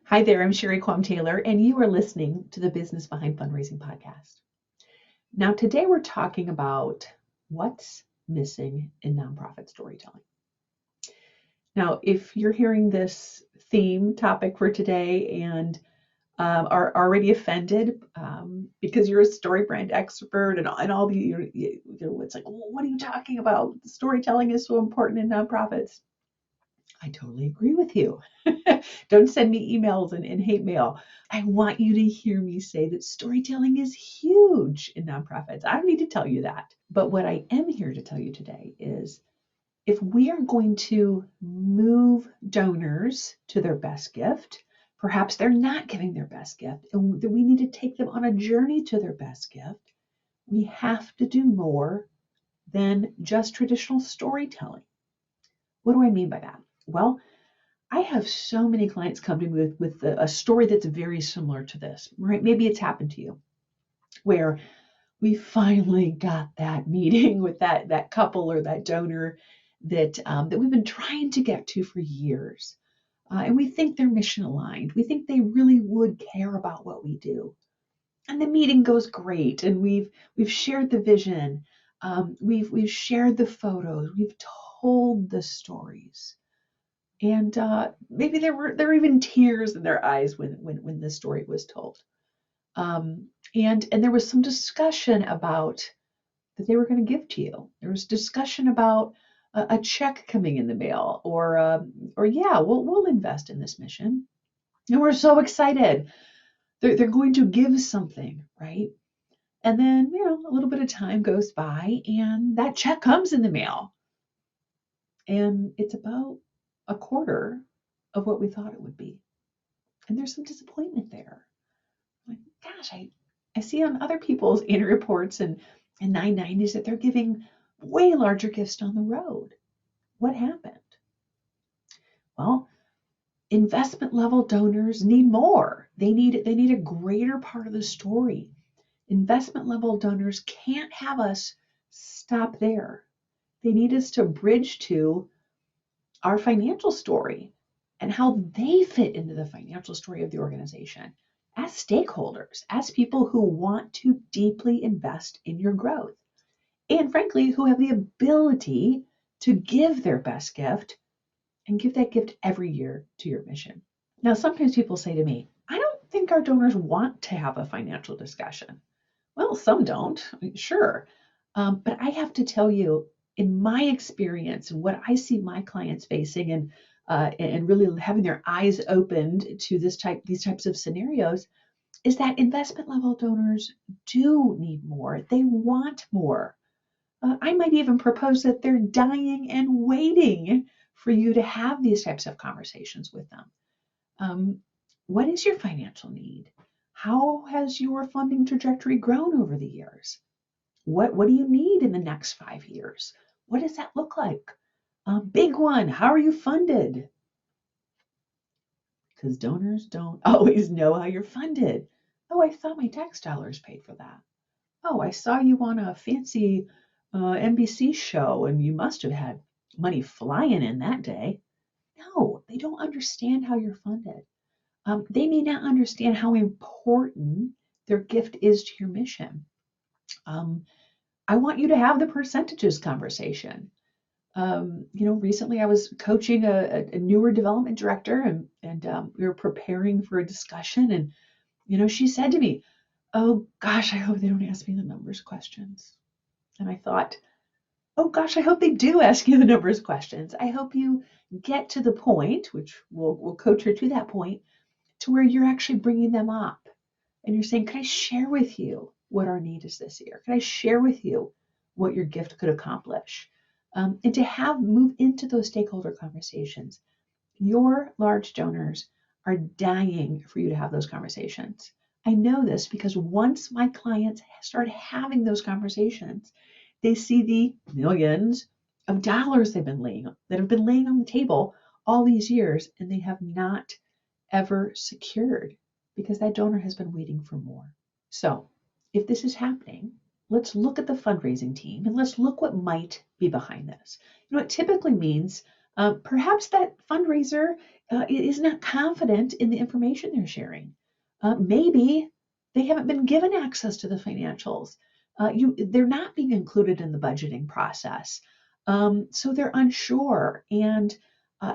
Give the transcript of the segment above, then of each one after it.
Hi there, I'm Sherry Quam Taylor, and you are listening to the Business Behind Fundraising podcast. Now, today we're talking about what's missing in nonprofit storytelling. Now, if you're hearing this theme topic for today and are already offended because you're a story brand expert and all it's like, well, what are you talking about? Storytelling is so important in nonprofits. I totally agree with you. Don't send me emails and hate mail. I want you to hear me say that storytelling is huge in nonprofits. I don't need to tell you that. But what I am here to tell you today is if we are going to move donors to their best gift, perhaps they're not giving their best gift, and we need to take them on a journey to their best gift, we have to do more than just traditional storytelling. What do I mean by that? Well, I have so many clients come to me with a story that's very similar to this, right? Maybe it's happened to you where we finally got that meeting with that couple or that donor that we've been trying to get to for years. And we think they're mission aligned. We think they really would care about what we do. And the meeting goes great. And we've shared the vision. We've shared the photos. We've told the stories. And maybe there were even tears in their eyes when the story was told. And there was some discussion about that they were going to give to you. There was discussion about a check coming in the mail, or yeah, we'll invest in this mission, and we're so excited. They're going to give something, right? And then a little bit of time goes by, and that check comes in the mail, and it's about a quarter of what we thought it would be. And there's some disappointment there. Like, gosh, I see on other people's annual reports and 990s that they're giving way larger gifts down the road. What happened? Well, investment level donors need more. They need a greater part of the story. Investment level donors can't have us stop there. They need us to bridge to our financial story and how they fit into the financial story of the organization as stakeholders, as people who want to deeply invest in your growth, and frankly, who have the ability to give their best gift and give that gift every year to your mission. Now, sometimes people say to me, I don't think our donors want to have a financial discussion. Well, some don't, sure. But I have to tell you, in my experience and what I see my clients facing and really having their eyes opened to these types of scenarios, is that investment level donors do need more. They want more. I might even propose that they're dying and waiting for you to have these types of conversations with them. Um, what is your financial need? How has your funding trajectory grown over the years? What do you need in the next 5 years? What does that look like? Big one, how are you funded? Because donors don't always know how you're funded. Oh, I thought my tax dollars paid for that. Oh, I saw you on a fancy NBC show and you must have had money flying in that day. No, they don't understand how you're funded. They may not understand how important their gift is to your mission. Um, I want you to have the percentages conversation. Recently I was coaching a newer development director, and we were preparing for a discussion, and she said to me, "Oh gosh, I hope they don't ask me the numbers questions." And I thought, "Oh gosh, I hope they do ask you the numbers questions. I hope you get to the point, which we'll coach her to that point, to where you're actually bringing them up and you're saying, can I share with you what our need is this year? Can I share with you what your gift could accomplish?" And to have move into those stakeholder conversations. Your large donors are dying for you to have those conversations. I know this because once my clients start having those conversations, they see the millions of dollars that have been laying on the table all these years, and they have not ever secured because that donor has been waiting for more. So if this is happening, let's look at the fundraising team and let's look what might be behind this. It typically means Perhaps that fundraiser is not confident in the information they're sharing. Maybe they haven't been given access to the financials. They're not being included in the budgeting process. So they're unsure and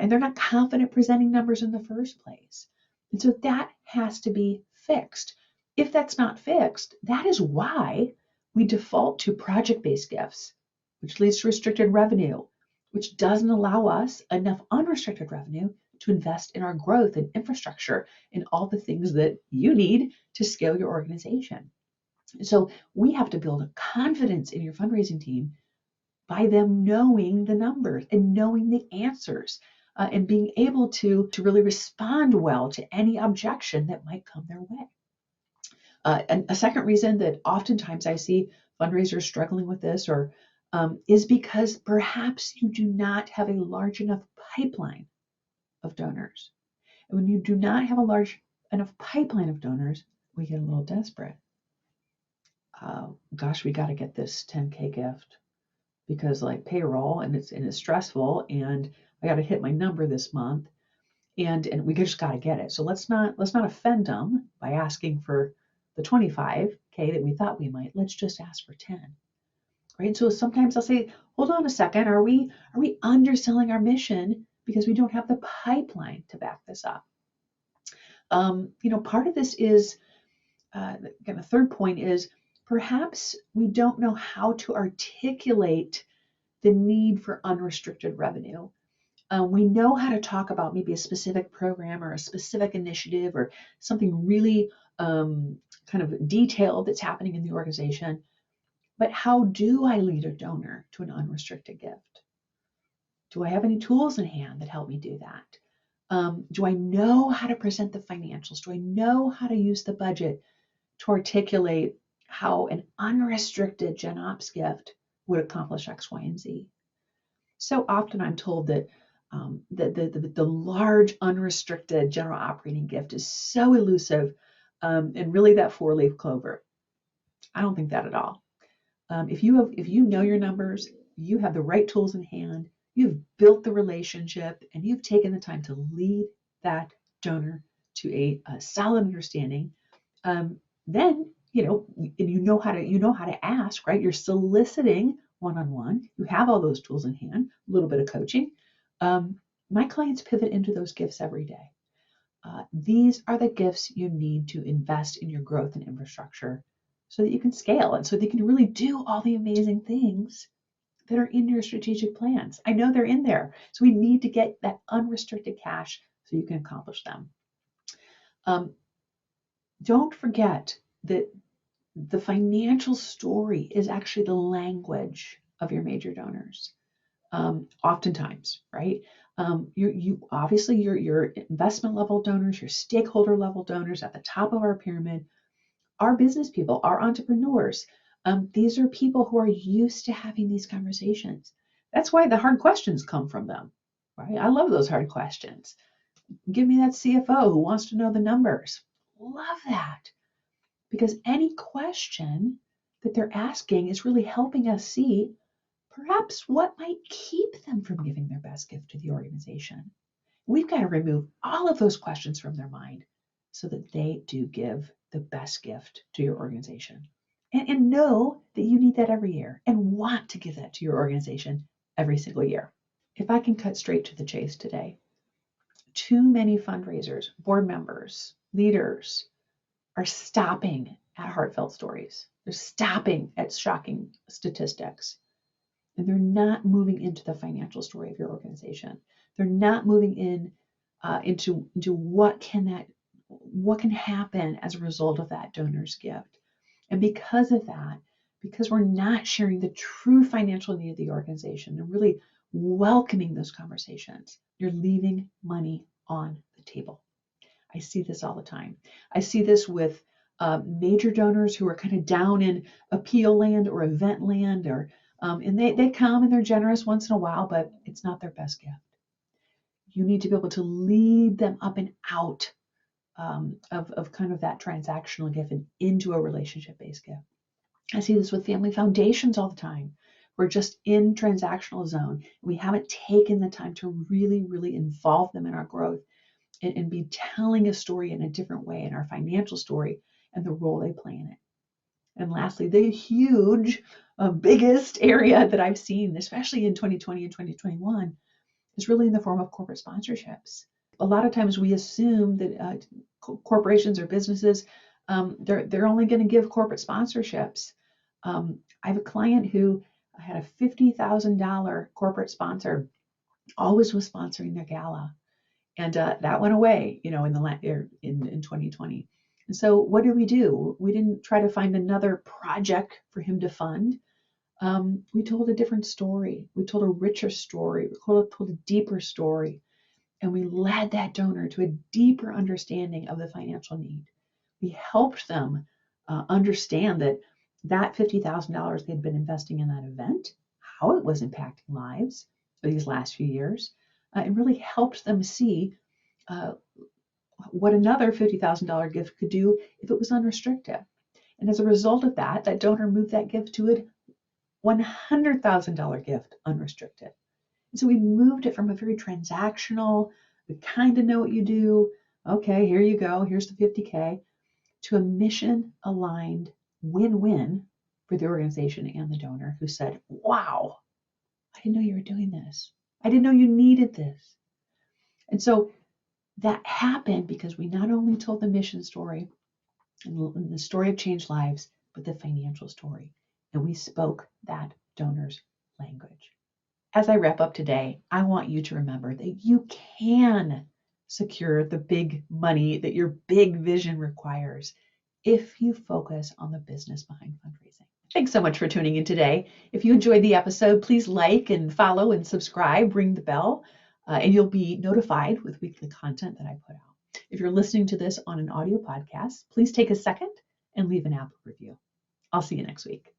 they're not confident presenting numbers in the first place. And so that has to be fixed. If that's not fixed, that is why we default to project-based gifts, which leads to restricted revenue, which doesn't allow us enough unrestricted revenue to invest in our growth and infrastructure and all the things that you need to scale your organization. So we have to build a confidence in your fundraising team by them knowing the numbers and knowing the answers and being able to really respond well to any objection that might come their way. And a second reason that oftentimes I see fundraisers struggling with this is because perhaps you do not have a large enough pipeline of donors. And when you do not have a large enough pipeline of donors, we get a little desperate. Gosh, we got to get this 10K gift because like payroll and it's stressful and I got to hit my number this month and we just got to get it. So let's not offend them by asking for the 25K that we thought we might. Let's just ask for 10. Right? So sometimes I'll say, hold on a second, are we underselling our mission because we don't have the pipeline to back this up? Part of this is, again, the third point is perhaps we don't know how to articulate the need for unrestricted revenue. We know how to talk about maybe a specific program or a specific initiative or something really kind of detailed that's happening in the organization. But how do I lead a donor to an unrestricted gift? Do I have any tools in hand that help me do that? Do I know how to present the financials? Do I know how to use the budget to articulate how an unrestricted Gen Ops gift would accomplish X, Y, and Z? So often I'm told that the large unrestricted general operating gift is so elusive and really that 4-leaf clover. I don't think that at all. If you know your numbers, you have the right tools in hand, you've built the relationship, and you've taken the time to lead that donor to a solid understanding, then and you know how to ask, right? You're soliciting one-on-one. You have all those tools in hand. A little bit of coaching. My clients pivot into those gifts every day. These are the gifts you need to invest in your growth and infrastructure so that you can scale and so that you can really do all the amazing things that are in your strategic plans. I know they're in there. So we need to get that unrestricted cash so you can accomplish them. Don't forget that the financial story is actually the language of your major donors. Oftentimes, right? You obviously your investment level donors, your stakeholder level donors at the top of our pyramid are business people, are entrepreneurs. These are people who are used to having these conversations. That's why the hard questions come from them, right? I love those hard questions. Give me that CFO who wants to know the numbers. Love that. Because any question that they're asking is really helping us see perhaps what might keep them from giving their best gift to the organization. We've got to remove all of those questions from their mind so that they do give the best gift to your organization. And know that you need that every year and want to give that to your organization every single year. If I can cut straight to the chase today, too many fundraisers, board members, leaders are stopping at heartfelt stories. They're stopping at shocking statistics. And they're not moving into the financial story of your organization. They're not moving into what can happen as a result of that donor's gift. And because of that, because we're not sharing the true financial need of the organization and really welcoming those conversations, you're leaving money on the table. I see this all the time. I see this with major donors who are kind of down in appeal land or event land, and they come and they're generous once in a while, but it's not their best gift. You need to be able to lead them up and out of kind of that transactional gift and into a relationship-based gift. I see this with family foundations all the time, who are just in transactional zone. We haven't taken the time to really, really involve them in our growth and be telling a story in a different way, in our financial story and the role they play in it. And lastly, the huge, biggest area that I've seen, especially in 2020 and 2021, is really in the form of corporate sponsorships. A lot of times we assume that corporations or businesses, they're only going to give corporate sponsorships. I have a client who had a $50,000 corporate sponsor, always was sponsoring their gala, and that went away, in 2020. And so what did we do? We didn't try to find another project for him to fund. We told a different story. We told a richer story. We told a deeper story. And we led that donor to a deeper understanding of the financial need. We helped them understand that $50,000 they'd been investing in that event, how it was impacting lives for these last few years, and really helped them see what another $50,000 gift could do if it was unrestricted. And as a result of that, that donor moved that gift to a $100,000 gift unrestricted. And so we moved it from a very transactional, we kind of know what you do, okay, here you go, here's the 50K, to a mission-aligned win-win for the organization and the donor, who said, wow, I didn't know you were doing this. I didn't know you needed this. And so that happened because we not only told the mission story and the story of changed lives, but the financial story. And we spoke that donor's language. As I wrap up today, I want you to remember that you can secure the big money that your big vision requires if you focus on the business behind fundraising. Thanks so much for tuning in today. If you enjoyed the episode, please like and follow and subscribe, ring the bell, and you'll be notified with weekly content that I put out. If you're listening to this on an audio podcast, please take a second and leave an Apple review. I'll see you next week.